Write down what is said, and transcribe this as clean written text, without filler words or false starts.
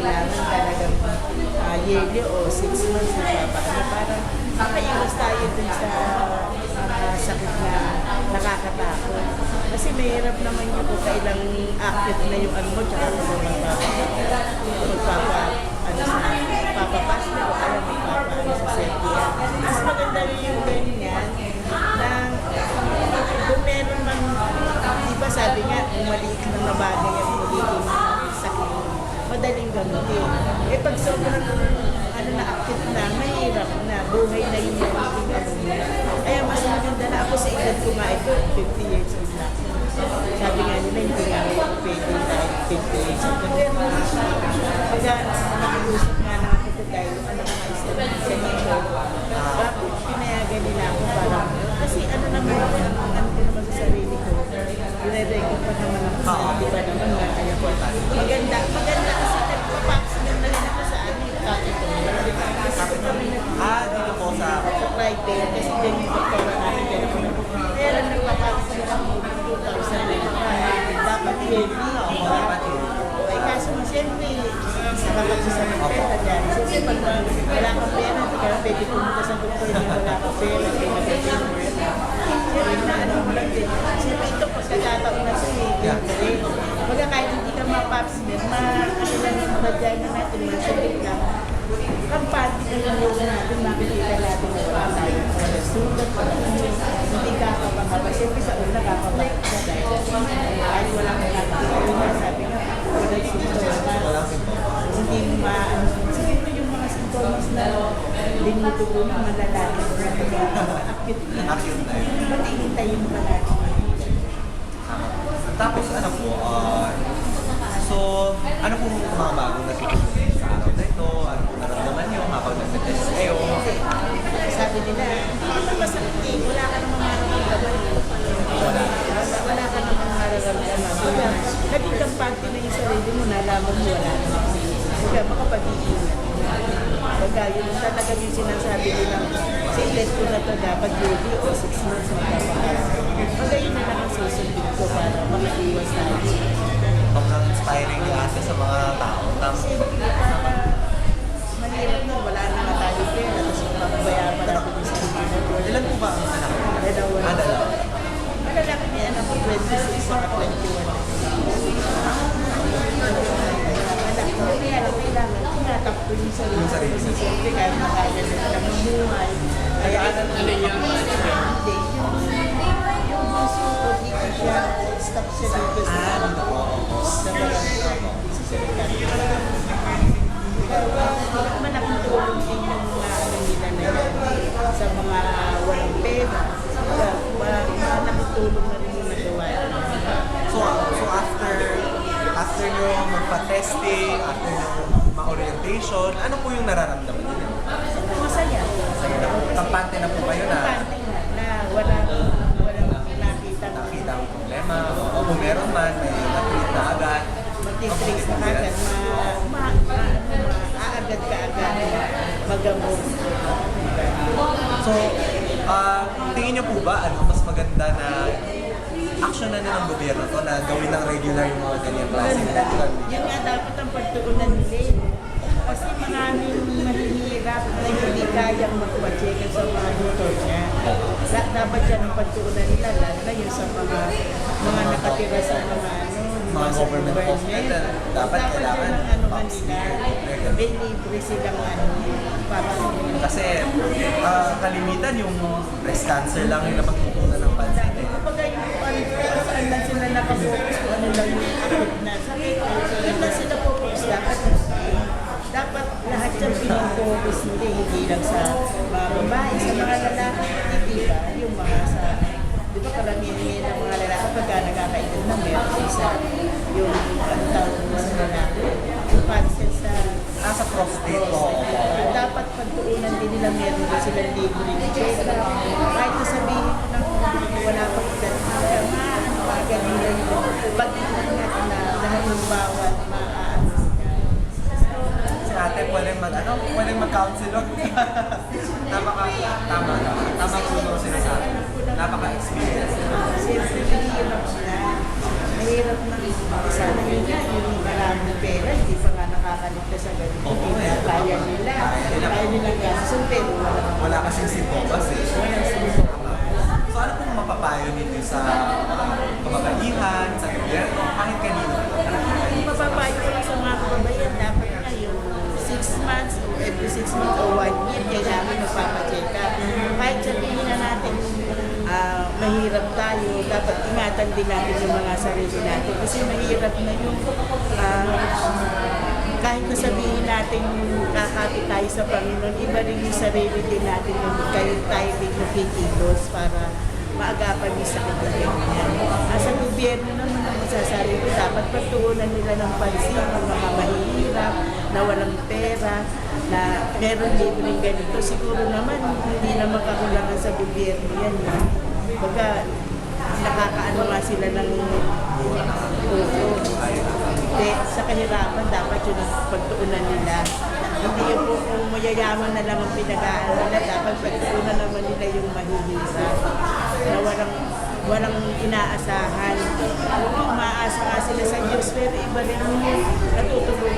kailangan talagang yearly o 6 months na paano para makaiwas tayo dun sa sakit na nakakatakot. Kasi mahirap naman yun kung kailang active na yung ano mo, tsaka kung magpapapas na o kaya magpapaano sa sepia. Mas maganda rin yung ganyan na kung meron man, di ba sabi nga, kung maliit lang na bagay ang magiging sakit, madaling gamutin. Eh pag sobrang na active na, mahirap na, buhay na yung magiging ano niya. Kaya mas maganda na ako sa edad ko nga ito, 50 years old na. Sabi nga nila, hindi nga pwede dahil 50 years old. Kaya nag-uusap nga na ako dahil anak ko is sa nito. Bakit pinayagan nila ako parang, kasi ano naman ako, ano ko naman sa sarili ko, dire-record pa naman ako, di ba naman nga, kaya ko. Maganda kasi nagpapaksinan na rin ako sa kapito. Dito po sa Friday, kasi din yung doktora namin dyan ako. Kaya lang nagpapaksinan ako ng 2009. Dapat yearly. Okay, kaso siyempre, nakakapagsasan ng pera dyan. Kasi pag wala kang pera, hindi ka pwede pumunta sa doktor na wala kang pera, kaya nag-pera. Siyempre na ano mo lang din. Siyempre ito, pagkakataon na sa hindi. Baga kahit hindi ka ma-papsmith, ano lang yung vagina natin, masakit lang. Kampante na yung natin, makikita natin na wala tayo. Sulat pa lang yun. Hindi kakapangaba. Siyempre sa una kakapangaba ka dahil kahit wala kang nakikita. Sabi nga, walang sintomas. Hindi mo maano. Siguro yung mga sintomas na linito ko na malalaki. Acute na. Pati hintayin pa natin. Tapos ano po, so ano po mga bagong natutunan sa araw na ito? Ano po naramdaman nyo habang nag-test kayo? Sabi nila, masakit eh, wala ka namang mararamdaman. Wala ka namang mararamdaman. Kaya naging kampante na yung sarili mo, nalaman mo wala naman. Kaya makapag-iingat. Baga yun talaga yung sinasabi nila, sa edad ko na ito dapat yearly o 6 months magpapakas. Baga yun na lang ang susundin ko para makaiwas tayo. Sobrang inspiring lahat sa mga tao. Mahirap na, wala na nga tayo pera, tapos magpapabayaan pa natin yung sarili mo. Ilan po ba ang anak mo? Dalawa. Malalaki niya anak ko, 26 saka 21. Kailangan tinatakbo yung sarili ko kasi siyempre kahit makakaya na lang mamuhay. Kaya alam ko yung gusto ko dito siya, stop siya dito sa malaking tulong din yung ano nila na yan sa mga walang pera. Malaking tulong na rin yung nagawa. So after nyo magpa-testing, after nyo ma-orientation, ano po yung nararamdaman niyo? Masaya. Kampante na po kayo na walang nakita ang problema, o kung meron man, may na-treat na agad. mag-trace na agad, aagad ka agad, magamot. So, tingin niyo po ba, mas maganda na action na ng gobyerno to na gawin ng regular yung mga ganyan klase? Yun nga dapat ang pagtuunan nila. Kasi maraming mahihirap na hindi kayang magpa-check sa mga motor niya. Dapat yan ang pagtuunan nila, lalo na yun sa mga nakatira sa mga government hospital. Dapat kailangan yan ang nila. May libre silang para kasi kalimitan yung breast cancer lang yung napagtutunan ng pansin. kapag yung saan lang sila nakapokus kung ano lang yung active na sakit, yun lang sila focus. Dapat lahat yan pinag-focus nila, hindi lang sa mga babae, sa mga lalaki, hindi ba? Yung mga sa, di ba karamihan ng mga lalaki pagka nagkakaedad na meron isa, yung ang tawag mo sa lalaki, yung cancer sa prostate po. dapat pagtuunan din nila meron din silang libre ni check. Kahit nasabihin ko na wala pa agad, agad nila yun. Pag-ingat na lahat ng bawat maaano. Si ate pwedeng mag-counselor. Tama po yung sinasabi. Napaka-experience. Siyempre, mahirap na. Mahirap na. Sana yun nga, yung maraming pera, hindi pa nga nakakaligtas sa ganito. Oo, Hindi na kaya nila. Kaya nilang gastusin, pero Wala kasing sintomas eh. So ano pong mapapayo ninyo sa kababaihan, sa gobyerno, kahit kanino? mapapayo ko lang sa mga kababayan, dapat na yung 6 months o every 6 months o 1 year, kailangan magpapacheck up. Kahit sabihin na natin mahirap tayo, dapat ingatan din natin yung mga sarili natin. Kasi mahirap na yung kahit na sabihin natin kakapit tayo sa Panginoon, iba rin yung sarili din natin yung tayo din nakikilos para maagapan yung sakit na ganyan. Sa gobyerno naman ang masasabi ko, dapat pagtuunan nila ng pansin ang mga mahihirap, na walang pera, na meron libreng ganito. Siguro naman, hindi naman kakulangan sa gobyerno yan. Baga, nakakaano nga sila ng puso. Hindi, sa kahirapan, dapat yun ang pagtuunan nila. Hindi yung kung mayayaman na lang ang pinag-aaral nila, dapat pagtuunan naman nila yung mahihirap na walang inaasahan. Kung umaasa nga sila sa Diyos, pero iba rin yung natutulungan